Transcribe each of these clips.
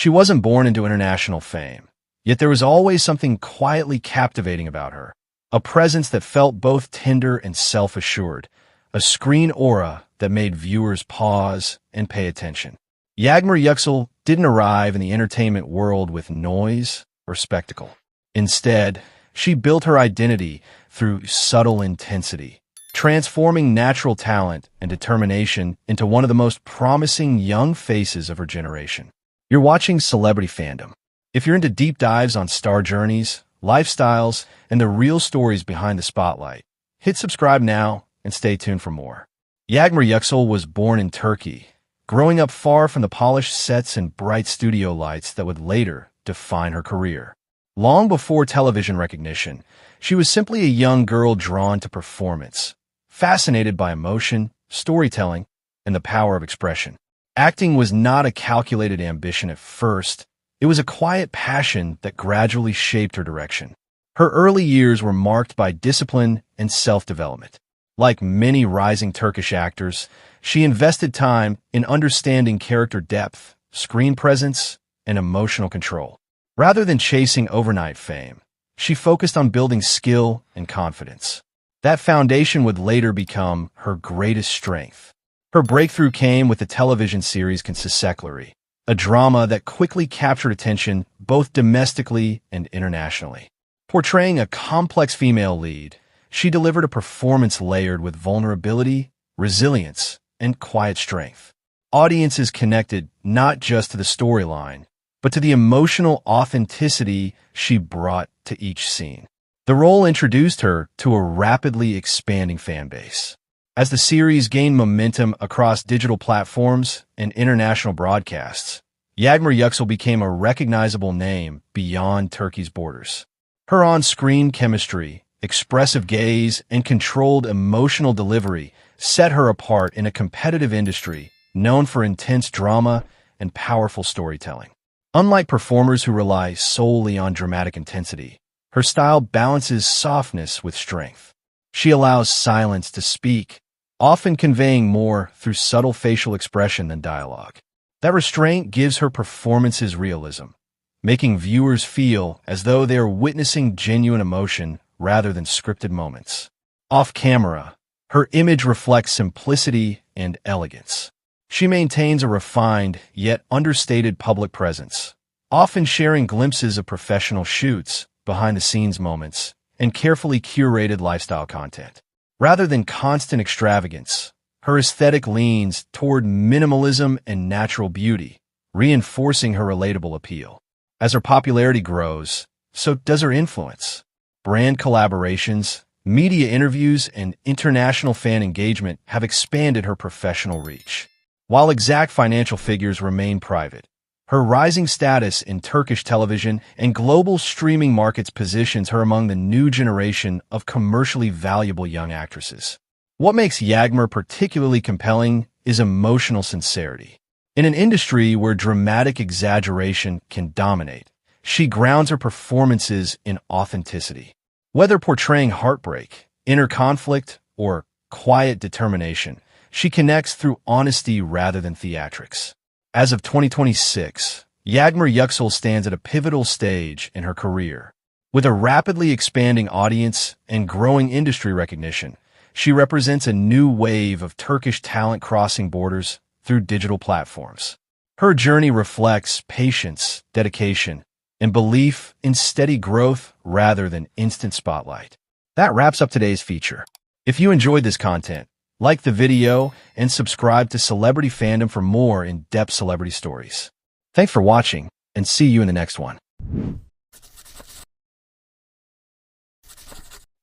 She wasn't born into international fame, yet there was always something quietly captivating about her, a presence that felt both tender and self-assured, a screen aura that made viewers pause and pay attention. Yağmur Yüksel didn't arrive in the entertainment world with noise or spectacle. Instead, she built her identity through subtle intensity, transforming natural talent and determination into one of the most promising young faces of her generation. You're watching Celebrity Fandom. If you're into deep dives on star journeys, lifestyles, and the real stories behind the spotlight, hit subscribe now and stay tuned for more. Yağmur Yüksel was born in Turkey, growing up far from the polished sets and bright studio lights that would later define her career. Long before television recognition, she was simply a young girl drawn to performance, fascinated by emotion, storytelling, and the power of expression. Acting was not a calculated ambition at first. It was a quiet passion that gradually shaped her direction. Her early years were marked by discipline and self-development. Like many rising Turkish actors, she invested time in understanding character depth, screen presence, and emotional control. Rather than chasing overnight fame, she focused on building skill and confidence. That foundation would later become her greatest strength. Her breakthrough came with the television series Çiçekleri, a drama that quickly captured attention both domestically and internationally. Portraying a complex female lead, she delivered a performance layered with vulnerability, resilience, and quiet strength. Audiences connected not just to the storyline, but to the emotional authenticity she brought to each scene. The role introduced her to a rapidly expanding fan base. As the series gained momentum across digital platforms and international broadcasts, Yağmur Yüksel became a recognizable name beyond Turkey's borders. Her on-screen chemistry, expressive gaze, and controlled emotional delivery set her apart in a competitive industry known for intense drama and powerful storytelling. Unlike performers who rely solely on dramatic intensity, her style balances softness with strength. She allows silence to speak, often conveying more through subtle facial expression than dialogue. That restraint gives her performances realism, making viewers feel as though they are witnessing genuine emotion rather than scripted moments. Off camera, her image reflects simplicity and elegance. She maintains a refined yet understated public presence, often sharing glimpses of professional shoots, behind-the-scenes moments, and carefully curated lifestyle content. Rather than constant extravagance, her aesthetic leans toward minimalism and natural beauty, reinforcing her relatable appeal. As her popularity grows, so does her influence. Brand collaborations, media interviews, and international fan engagement have expanded her professional reach. While exact financial figures remain private, her rising status in Turkish television and global streaming markets positions her among the new generation of commercially valuable young actresses. What makes Yağmur particularly compelling is emotional sincerity. In an industry where dramatic exaggeration can dominate, she grounds her performances in authenticity. Whether portraying heartbreak, inner conflict, or quiet determination, she connects through honesty rather than theatrics. As of 2026, Yağmur Yüksel stands at a pivotal stage in her career. With a rapidly expanding audience and growing industry recognition, she represents a new wave of Turkish talent crossing borders through digital platforms. Her journey reflects patience, dedication, and belief in steady growth rather than instant spotlight. That wraps up today's feature. If you enjoyed this content, like the video and subscribe to Celebrity Fandom for more in-depth celebrity stories. Thanks for watching, and see you in the next one.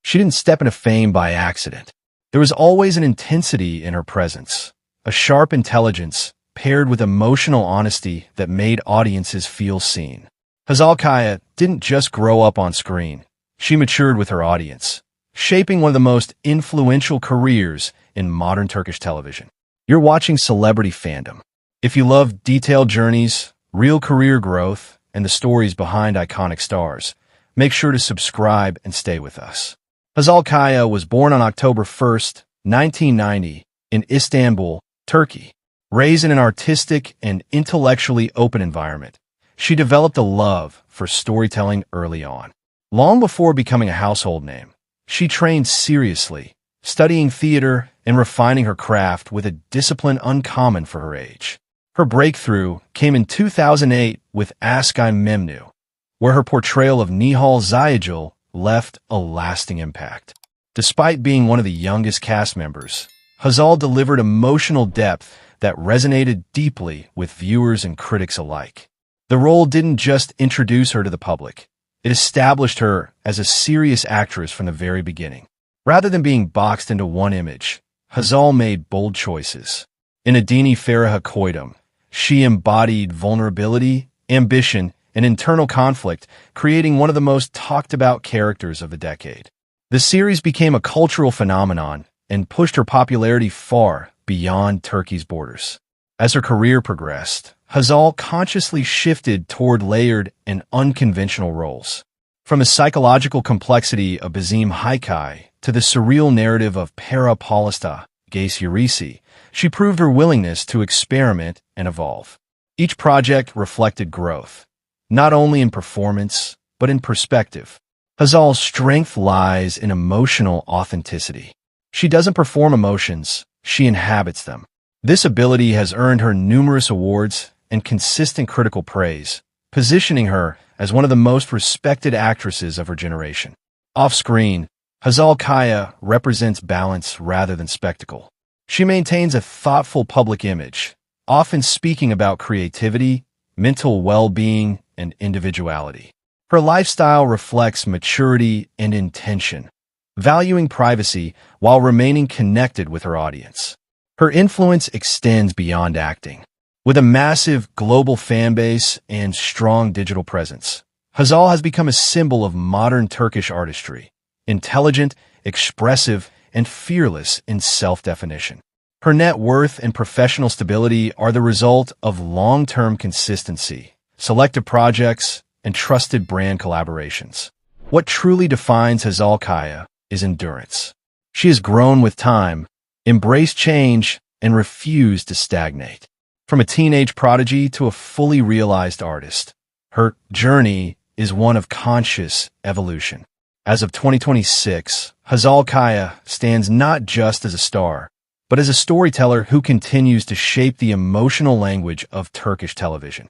She didn't step into fame by accident. There was always an intensity in her presence, a sharp intelligence paired with emotional honesty that made audiences feel seen. Hazal Kaya didn't just grow up on screen. She matured with her audience, shaping one of the most influential careers in modern Turkish television. You're watching Celebrity Fandom. If you love detailed journeys, real career growth, and the stories behind iconic stars, make sure to subscribe and stay with us. Hazal Kaya was born on October 1st, 1990, in Istanbul, Turkey. Raised in an artistic and intellectually open environment, she developed a love for storytelling early on. Long before becoming a household name, she trained seriously, studying theater and refining her craft with a discipline uncommon for her age. Her breakthrough came in 2008 with Aşk-ı Memnu, where her portrayal of Nihal Ziyagil left a lasting impact. Despite being one of the youngest cast members, Hazal delivered emotional depth that resonated deeply with viewers and critics alike. The role didn't just introduce her to the public, it established her as a serious actress from the very beginning. Rather than being boxed into one image, Hazal made bold choices. In Adini Faraha Koydum, she embodied vulnerability, ambition, and internal conflict, creating one of the most talked-about characters of the decade. The series became a cultural phenomenon and pushed her popularity far beyond Turkey's borders. As her career progressed, Hazal consciously shifted toward layered and unconventional roles. From the psychological complexity of Bizim Hikaye to the surreal narrative of Para Paulista, Gace Yurisi, she proved her willingness to experiment and evolve. Each project reflected growth, not only in performance, but in perspective. Hazal's strength lies in emotional authenticity. She doesn't perform emotions, she inhabits them. This ability has earned her numerous awards and consistent critical praise, positioning her as one of the most respected actresses of her generation. Off-screen, Hazal Kaya represents balance rather than spectacle. She maintains a thoughtful public image, often speaking about creativity, mental well-being, and individuality. Her lifestyle reflects maturity and intention, valuing privacy while remaining connected with her audience. Her influence extends beyond acting. With a massive global fan base and strong digital presence, Hazal has become a symbol of modern Turkish artistry, intelligent, expressive, and fearless in self-definition. Her net worth and professional stability are the result of long-term consistency, selective projects, and trusted brand collaborations. What truly defines Hazal Kaya is endurance. She has grown with time, embraced change, and refused to stagnate. From a teenage prodigy to a fully realized artist, her journey is one of conscious evolution. As of 2026, Hazal Kaya stands not just as a star, but as a storyteller who continues to shape the emotional language of Turkish television.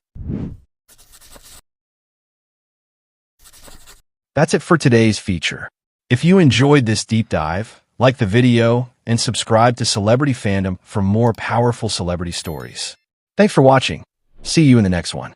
That's it for today's feature. If you enjoyed this deep dive, like the video and subscribe to Celebrity Fandom for more powerful celebrity stories. Thanks for watching. See you in the next one.